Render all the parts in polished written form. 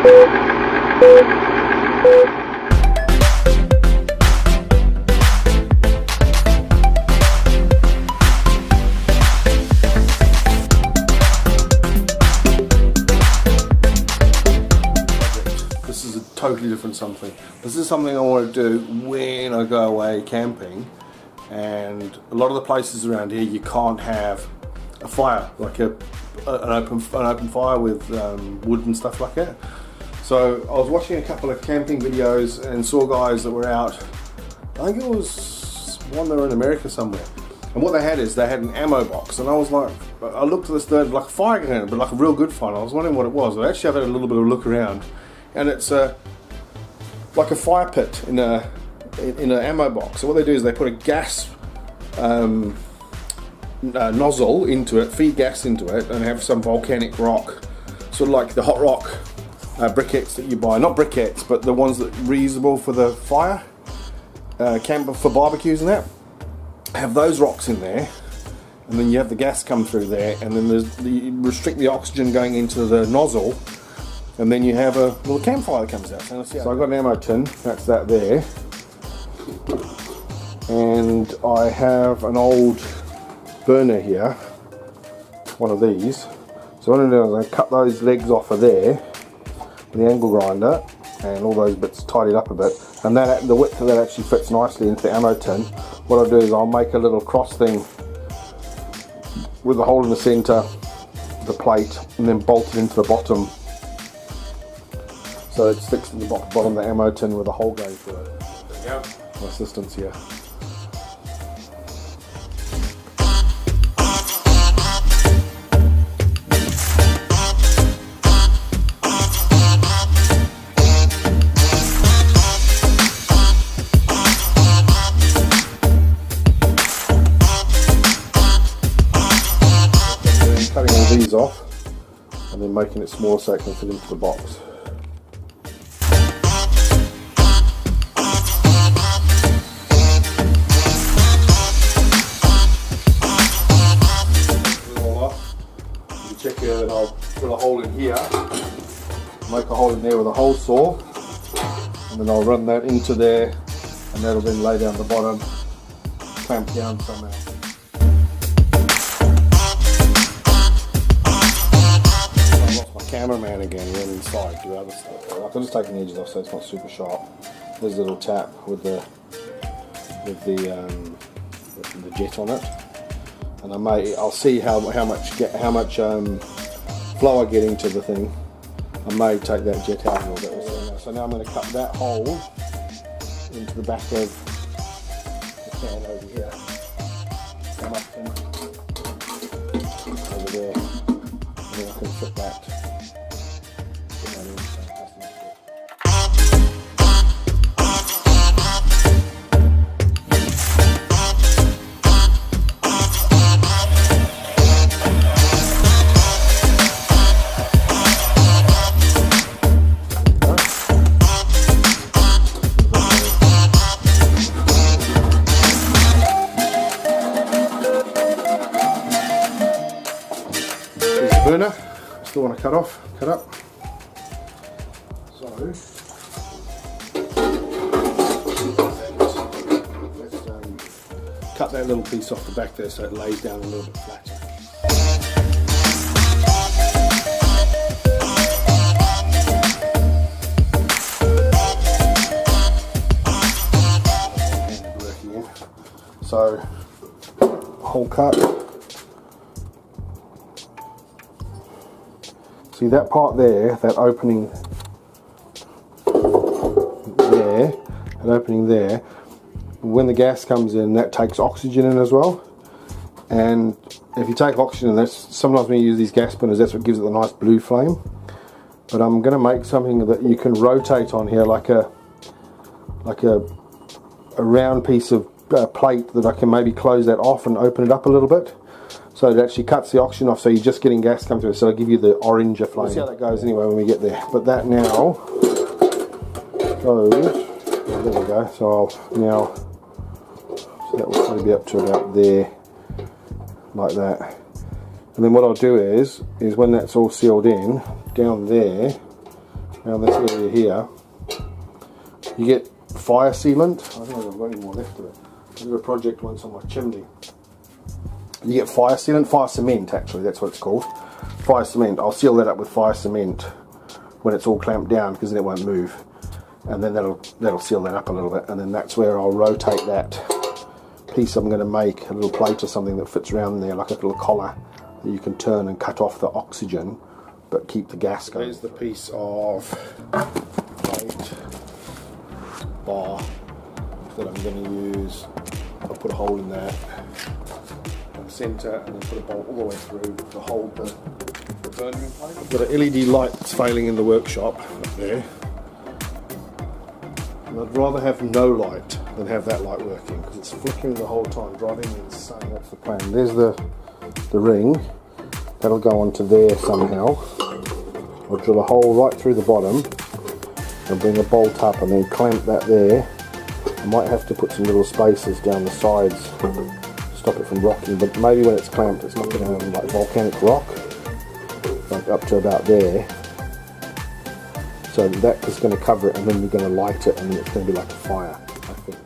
This is a totally different something. This is something I want to do when I go away camping, and a lot of the places around here you can't have a fire, like an open fire with wood and stuff like that. So I was watching a couple of camping videos and saw guys that were out, I think it was one that were in America somewhere, and what they had is they had an ammo box, and I was like, I looked at this third like a fire grenade, but like a real good fire. I was wondering what it was. I actually had a little bit of a look around, and it's like a fire pit in an ammo box. So what they do is they put a gas nozzle into it, feed gas into it, and have some volcanic rock, sort of like the hot rock briquettes that you buy. Not briquettes, but the ones that are reusable for the fire, camp for barbecues and that. Have those rocks in there, and then you have the gas come through there, and then you restrict the oxygen going into the nozzle, and then you have a little campfire that comes out. So I've got an ammo tin, that's that there, and I have an old burner here, one of these. So what I'm doing is I cut those legs off of there with the angle grinder, and all those bits tidied up a bit, and that the width of that actually fits nicely into the ammo tin. What I'll do is I'll make a little cross thing with a hole in the centre, the plate, and then bolt it into the bottom, so it sticks to the bottom of the ammo tin with a hole going through it. There you go. My assistance here. Cutting all these off and then making it smaller so it can fit into the box. Check here, and I'll drill a hole in here, make a hole in there with a hole saw, and then I'll run that into there, and that'll then lay down the bottom, clamp down somehow. I lost my cameraman again, he went inside to do other stuff. I can just take the edges off so it's not super sharp. There's a little tap with the jet on it. And I'll see how much flow I get into the thing. I may take that jet out a little bit. So now I'm going to cut that hole into the back of the can over here. Come up and over there, and then I can fit that. Put that in, so that's nice. Burner, still want to cut up. So let's cut that little piece off the back there so it lays down a little bit flatter. So hole cut. See that part there, that opening there, that opening there, when the gas comes in, that takes oxygen in as well. And if you take oxygen, that's sometimes when you use these gas burners, that's what gives it the nice blue flame. But I'm going to make something that you can rotate on here, like a round piece of plate that I can maybe close that off and open it up a little bit. So it actually cuts the oxygen off, so you're just getting gas come through. So it'll give you the oranger flame. We'll see how that goes anyway when we get there. But that now goes. Oh, there we go. So I'll now. So that will probably be up to about there, like that. And then what I'll do is when that's all sealed in, down there, Now this area here, you get fire sealant. I don't know if I've got any more left of it. I did a project once on my chimney. You get fire sealant, fire cement actually, that's what it's called. Fire cement. I'll seal that up with fire cement when it's all clamped down, because then it won't move. And then that'll seal that up a little bit, and then that's where I'll rotate that piece I'm going to make, a little plate or something that fits around there, like a little collar that you can turn and cut off the oxygen but keep the gas going. There's the piece of plate bar that I'm going to use. I'll put a hole in that centre and then put a bolt all the way through to hold the burning plate. I've got an LED light that's failing in the workshop up there. And I'd rather have no light than have that light working, because it's flickering the whole time, driving me insane. That's the plan. There's the ring. That'll go onto there somehow. I'll drill a hole right through the bottom and bring a bolt up and then clamp that there. I might have to put some little spacers down the sides to stop it from rocking, but maybe when it's clamped it's not going to like volcanic rock, like up to about there. So that is going to cover it, and then we're going to light it, and then it's going to be like a fire, I think.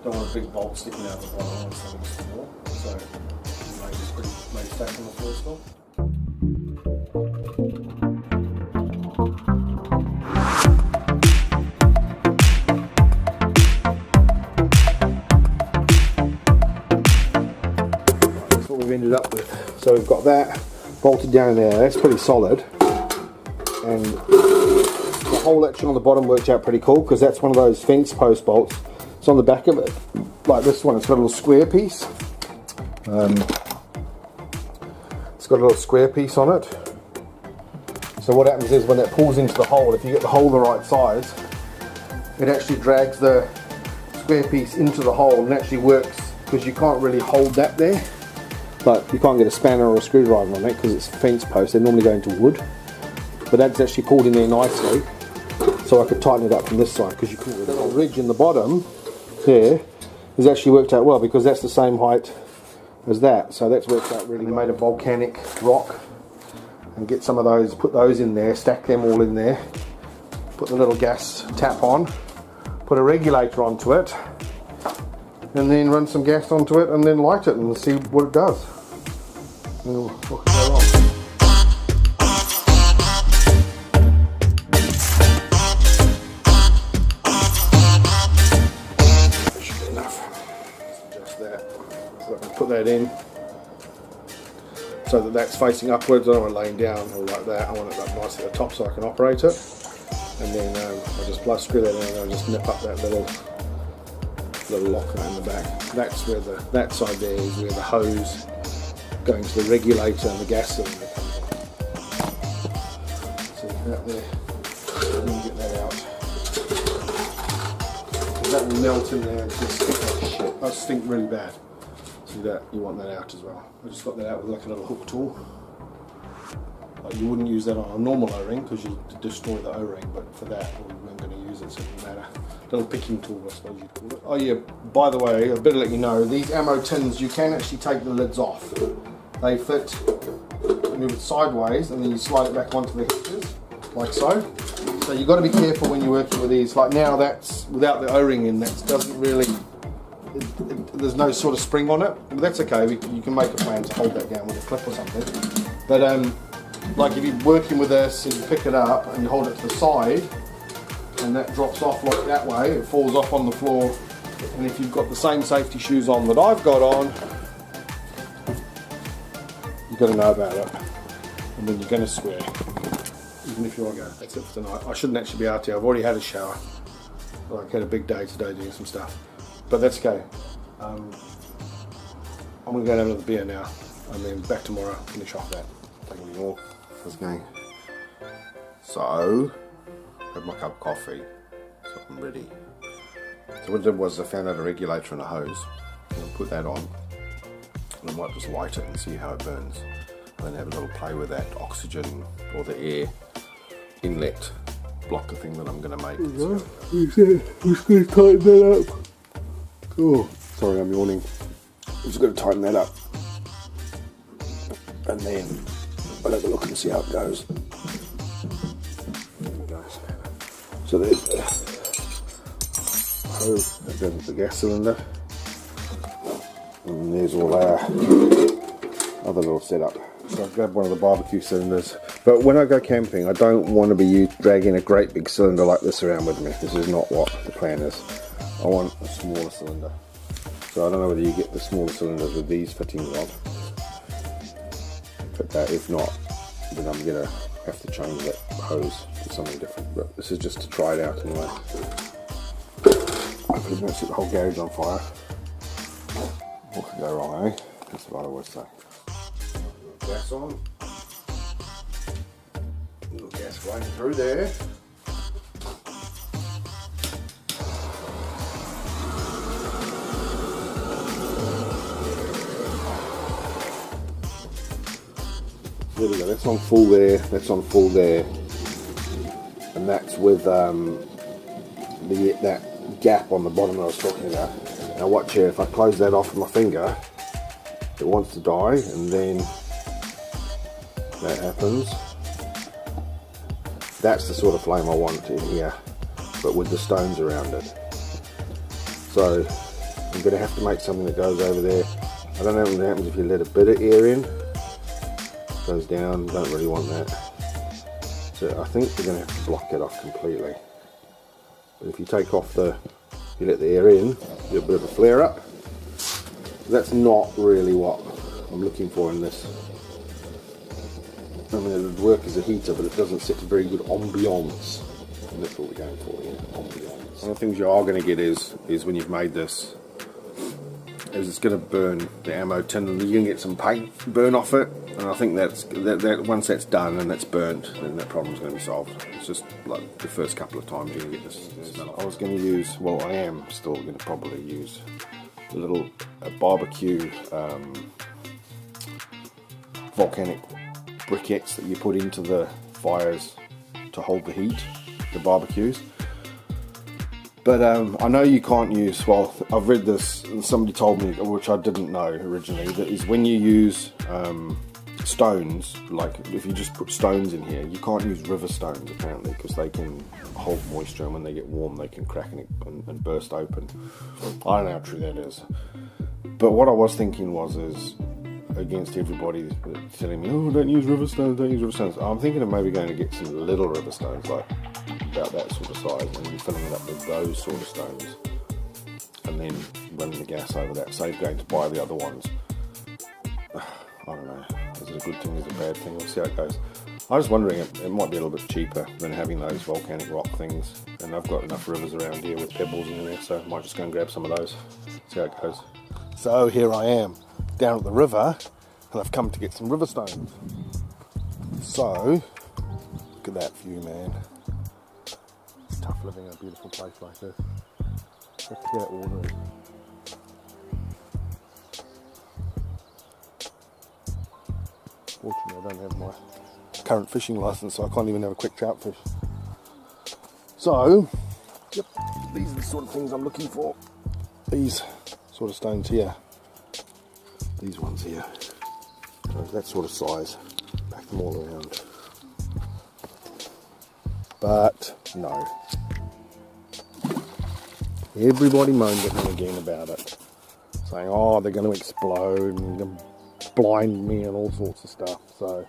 Don't want a big bolt sticking out the bottom, I want something small. So maybe stack on the floor still. That's what we've ended up with. So we've got that bolted down there. That's pretty solid, and the hole action on the bottom worked out pretty cool, because that's one of those fence post bolts. It's on the back of it, like this one. It's got a little square piece. It's got a little square piece on it. So what happens is when that pulls into the hole, if you get the hole the right size, it actually drags the square piece into the hole, and actually works, because you can't really hold that there. But you can't get a spanner or a screwdriver on that because it's fence post. They normally go into wood, but that's actually pulled in there nicely. So I could tighten it up from this side, because you couldn't. The little ridge in the bottom there has actually worked out well, because that's the same height as that. So that's worked out really. We made a volcanic rock, and get some of those, put those in there, stack them all in there, put the little gas tap on, put a regulator onto it, and then run some gas onto it, and then light it and see what it does. And what can go wrong? That should be enough. Just that. So I can put that in so that that's facing upwards. I don't want it laying down or like that. I want it up nice at the top so I can operate it. And then I just screw that in, and I just nip up that little locker in the back. That's where that side there is where the hose going to the regulator and the gas cylinder comes in. So that there, and then get that out. That will melt in there and just stink like shit. That'll stink really bad. See that? You want that out as well. I just got that out with like a little hook tool. Like you wouldn't use that on a normal O-ring because you destroy the O-ring, but for that we weren't going to use it, so it doesn't matter. Little picking tool, I suppose you'd call it. Oh yeah, by the way, I better let you know, these ammo tins, you can actually take the lids off. They fit, move it sideways, and then you slide it back onto the hinges, like so. So you've got to be careful when you're working with these. Like now, that's without the O-ring in, that doesn't really, there's no sort of spring on it. But that's okay, you can make a plan to hold that down with a clip or something. But like if you're working with this and you pick it up and you hold it to the side, and that drops off like that way, it falls off on the floor. And if you've got the same safety shoes on that I've got on, you've got to know about it, and then you're going to swear, even if you want to go. That's it for tonight. I shouldn't actually be out here. I've already had a shower. Like, had a big day today doing some stuff, but that's okay. I'm going to go and have another beer now, and then back tomorrow, finish off that. Take any more. How's it going? So, had my cup of coffee, so I'm ready. So what I did was I found out a regulator and a hose. I'm put that on, and I might just light it and see how it burns. And then have a little play with that oxygen or the air inlet blocker thing that I'm going to make. I'm just going to tighten that up. Oh, sorry, I'm yawning. I'm just going to tighten that up. and then I'll have a look and see how it goes. So there's the hose that goes with the gas cylinder, and there's all our other little setup. So I've grabbed one of the barbecue cylinders, but when I go camping I don't want to be dragging a great big cylinder like this around with me. This is not what the plan is. I want a smaller cylinder. So I don't know whether you get the smaller cylinders with these fittings on, but if not, then I'm going to have to change that hose to something different. But this is just to try it out anyway. Hopefully we won't set the whole garage on fire. What could go wrong, eh? That's what I always say. Gas on. Little gas flowing through there. There we go, that's on full there, that's on full there, and that's with that gap on the bottom that I was talking about. Now watch here, if I close that off with my finger, it wants to die, and then that happens. That's the sort of flame I want in here, but with the stones around it. So I'm going to have to make something that goes over there. I don't know what happens if you let a bit of air in. Goes down, don't really want that. So I think we're going to have to block it off completely. But if you take off you let the air in, you get a bit of a flare up. That's not really what I'm looking for in this. I mean, it would work as a heater, but it doesn't set a very good ambiance. And that's what we're going for here, ambiance. One of the things you are going to get is when you've made this, is it's going to burn the ammo tin, and you're going to get some paint burn off it. And I think that once that's done and that's burnt, then that problem's going to be solved. It's just like the first couple of times you're going to get this smell off. I was going to use, well, I am still going to probably use the little barbecue volcanic briquettes that you put into the fires to hold the heat, the barbecues. But I know you can't use, well, I've read this and somebody told me, which I didn't know originally, that is when you use stones, like if you just put stones in here, you can't use river stones apparently, because they can hold moisture, and when they get warm they can crack and burst open. I don't know how true that is. But what I was thinking is, against everybody telling me, oh, don't use river stones, don't use river stones, I'm thinking of maybe going to get some little river stones, like about that sort of size, and then filling it up with those sort of stones, and then running the gas over that, save going to buy the other ones. I don't know, is it a good thing, is it a bad thing, we'll see how it goes. I was wondering, it might be a little bit cheaper than having those volcanic rock things, and I've got enough rivers around here with pebbles in there, so I might just go and grab some of those, see how it goes. So here I am, down at the river, and I've come to get some river stones. So, look at that view, man. It's tough living in a beautiful place like this. Look at that water. Fortunately, I don't have my current fishing license, so I can't even have a quick trout fish. So, yep, these are the sort of things I'm looking for. These sort of stones here. These ones here. So that sort of size. Pack them all around. But, no. Everybody moaned at me again about it. Saying, oh, they're going to explode and blind me and all sorts of stuff. So,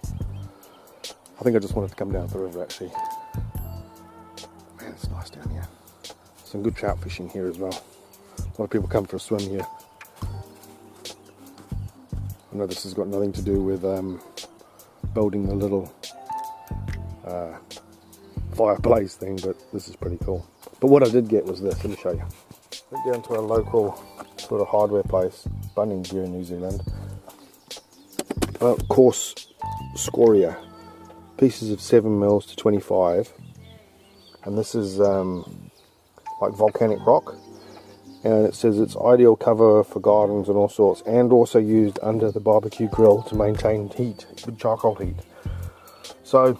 I think I just wanted to come down the river actually. Man, it's nice down here. Some good trout fishing here as well. A lot of people come for a swim here. I know this has got nothing to do with building the little fireplace thing, but this is pretty cool. But what I did get was this, let me show you. Went down to a local sort of hardware place, Bunnings here in New Zealand. Coarse scoria, pieces of 7mm to 25, and this is like volcanic rock. And it says it's ideal cover for gardens and all sorts, and also used under the barbecue grill to maintain heat, with charcoal heat. So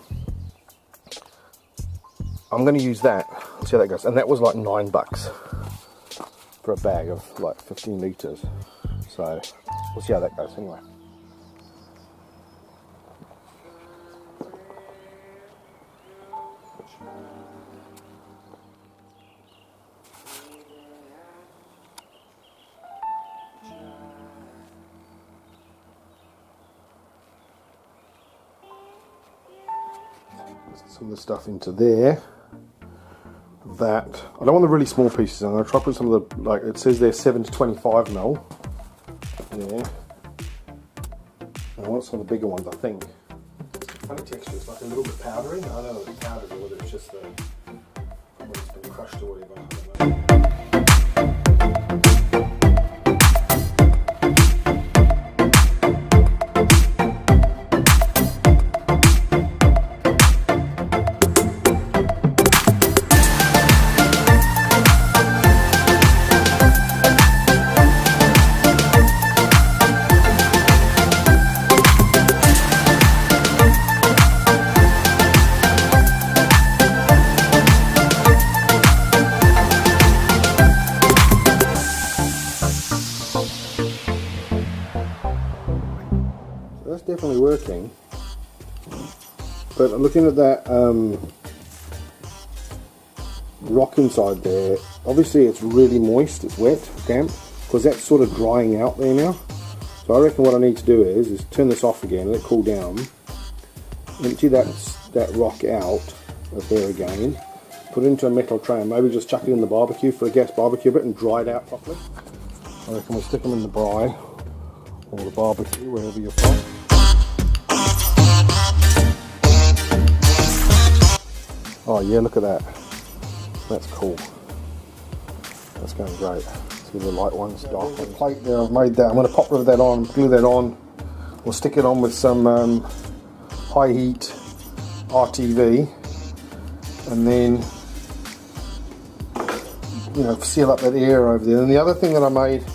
I'm going to use that. Let's see how that goes. And that was like $9 for a bag of like 15 litres. So we'll see how that goes anyway. some of the stuff into there. That I don't want the really small pieces. I'm going to try to put some of the, like it says there, 7 to 25 mil. Yeah. I want some of the bigger ones. I think. Funny texture. It's like a little bit powdery. I don't know if it's powdery or whether it's just the when it's been crushed or whatever. I don't know. That's definitely working, but looking at that rock inside there, obviously it's really moist, it's wet, damp, because that's sort of drying out there now. So I reckon what I need to do is turn this off again, let it cool down, empty that rock out of there again, put it into a metal tray and maybe just chuck it in the barbecue for a gas barbecue bit and dry it out properly. I reckon we'll stick them in the braai or the barbecue, wherever you're from. Oh yeah, look at that. That's cool. That's going great. See the light ones, dark ones. Plate there, I've made that. I'm going to pop that on, glue that on. We'll stick it on with some high heat RTV, and then seal up that air over there. And the other thing that I made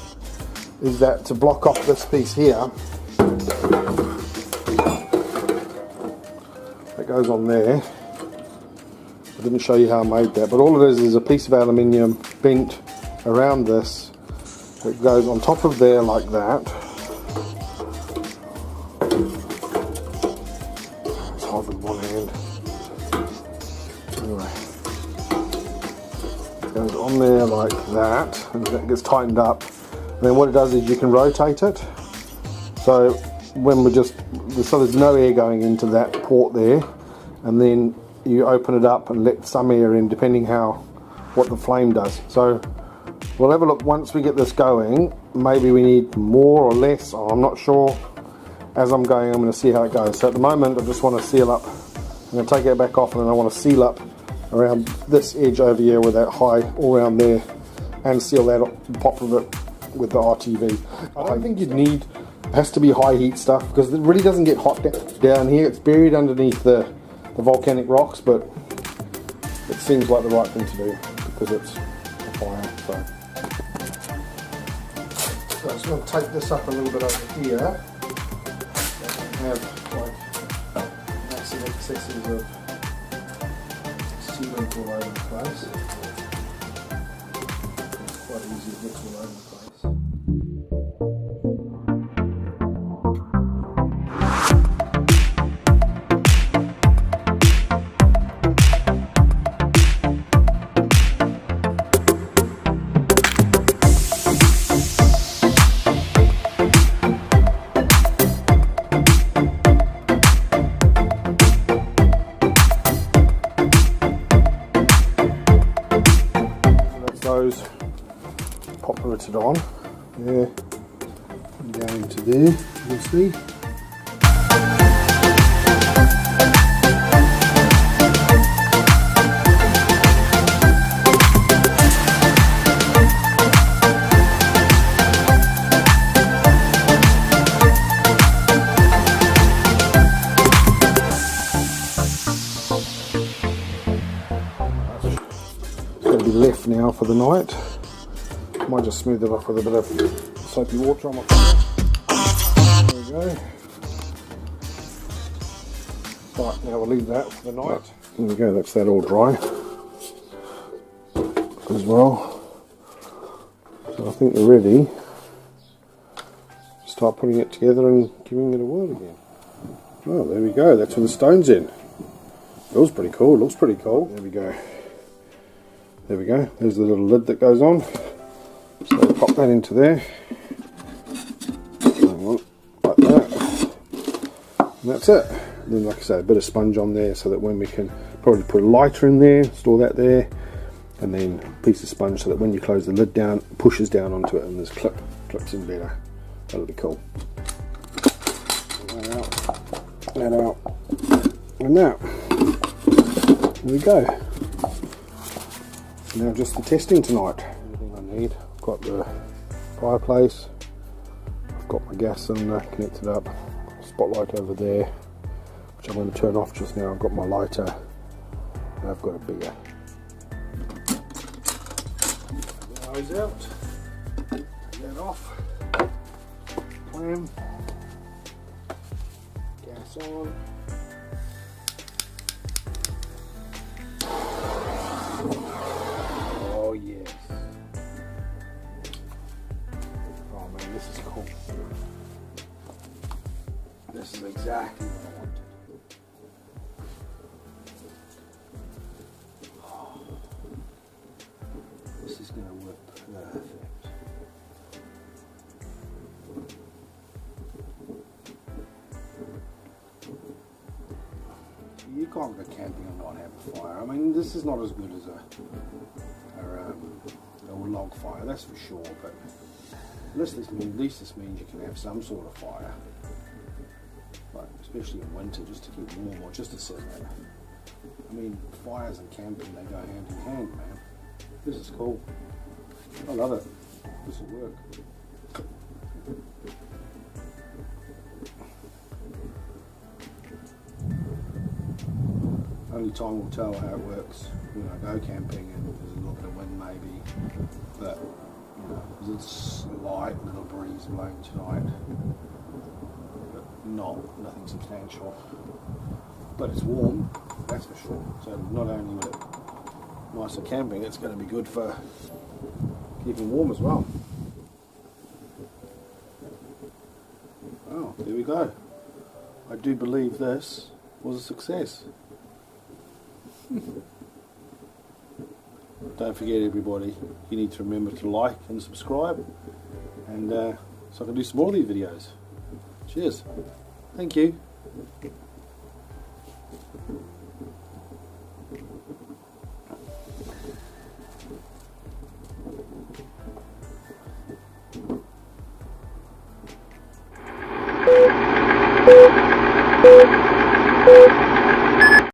is that to block off this piece here, that goes on there. I didn't show you how I made that, but all it is a piece of aluminium bent around this. It goes on top of there like that. It's hard with one hand. Anyway, it goes on there like that, and it gets tightened up. And then what it does is you can rotate it. So when there's no air going into that port there, and then you open it up and let some air in, depending what the flame does. So we'll have a look once we get this going. Maybe we need more or less, I'm not sure. As I'm going, I'm going to see how it goes. So at the moment I just want to seal up. I'm going to take it back off, and then I want to seal up around this edge over here with that high all around there, and seal that up, pop of it with the RTV. I don't think you'd need, it has to be high heat stuff, because it really doesn't get hot down here. It's buried underneath the volcanic rocks, but it seems like the right thing to do because it's a fire. So I'm just going to take this up a little bit over here. And have like massive excesses of sealant all over the place. It's quite easy, it gets all over the place. Those pop riveted on there, go into there, you see. Left now for the night. Might just smooth it off with a bit of soapy water on my finger. There we go. Right, now we'll leave that for the night. There we go, that's that all dry as well. So I think we're ready to start putting it together and giving it a whirl again. Oh, there we go, that's with the stones in. Feels pretty cool, looks pretty cool. There we go. There we go, there's the little lid that goes on. So we'll pop that into there. Like that. And that's it. And then, like I say, a bit of sponge on there so that when we can Probably put a lighter in there, store that there, and then a piece of sponge so that when you close the lid down, it pushes down onto it and this clips in better. That'll be cool. That out, and now, there we go. Now just the testing tonight. Everything I need. I've got the fireplace, I've got my gas cylinder connected up, spotlight over there, which I'm going to turn off just now. I've got my lighter, and I've got a beer. The eyes out, take that off, clam, gas on. Oh yes. Oh man, this is cool. This is exactly what I wanted. Oh, this is going to work perfect. You can't go camping and not have a fire. I mean, this is not as good as a log fire, that's for sure, but at least this means you can have some sort of fire, like especially in winter, just to keep warm or just to sit there. I mean, fires and camping, they go hand in hand, man. This is cool. I love it. This will work. Only time will tell how it works when I go camping and there's a little bit of wind maybe, but you know, there's a slight little breeze blowing tonight, but nothing substantial. But it's warm, that's for sure. So not only will it nice for camping, it's going to be good for keeping warm as well. Oh, there we go. I do believe this was a success. Don't forget, everybody, you need to remember to like and subscribe, and so I can do some more of these videos. Cheers. Thank you. Thank you.